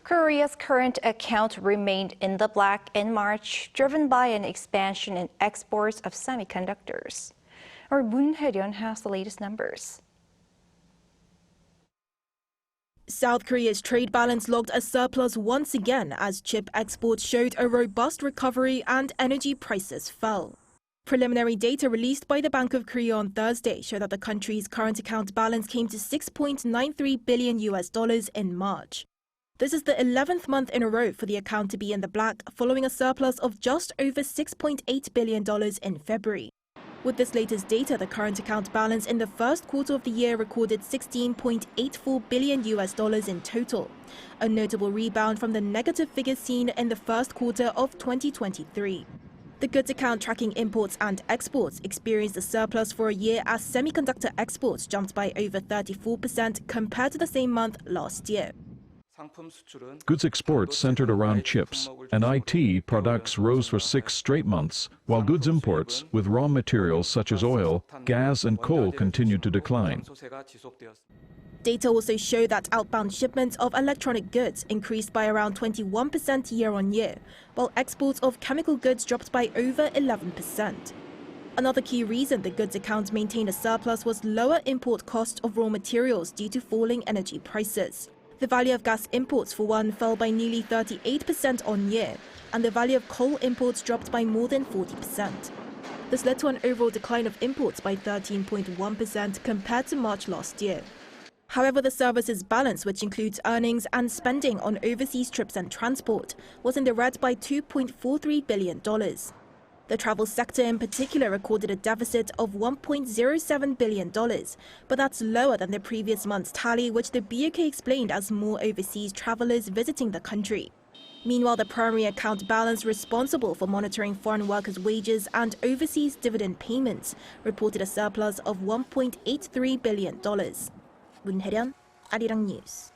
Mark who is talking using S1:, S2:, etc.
S1: Korea's current account remained in the black in March, driven by an expansion in exports of semiconductors. Our Hye-ryeon has the latest numbers.
S2: South Korea's trade balance logged a surplus once again as chip exports showed a robust recovery and energy prices fell. Preliminary data released by the Bank of Korea on Thursday show that the country's current account balance came to $6.93 billion in March. This is the 11th month in a row for the account to be in the black, following a surplus of just over $6.8 billion in February. With this latest data, the current account balance in the first quarter of the year recorded $16.84 billion in total, a notable rebound from the negative figures seen in the first quarter of 2023. The goods account tracking imports and exports experienced a surplus for a year as semiconductor exports jumped by over 34% compared to the same month last year.
S3: Goods exports centered around chips and IT products rose for 6 straight months, while goods imports with raw materials such as oil, gas, and coal continued to decline.
S2: Data also show that outbound shipments of electronic goods increased by around 21% year-on-year, while exports of chemical goods dropped by over 11%. Another key reason the goods account maintained a surplus was lower import cost of raw materials due to falling energy prices. The value of gas imports, for one, fell by nearly 38% on year, and the value of coal imports dropped by more than 40%. This led to an overall decline of imports by 13.1% compared to March last year. However, the services balance, which includes earnings and spending on overseas trips and transport, was in the red by $2.43 billion. The travel sector in particular recorded a deficit of $1.07 billion, but that's lower than the previous month's tally, which the BOK explained as more overseas travelers visiting the country. Meanwhile, the primary account balance responsible for monitoring foreign workers' wages and overseas dividend payments reported a surplus of $1.83 billion. Hye-ryeon, Arirang News.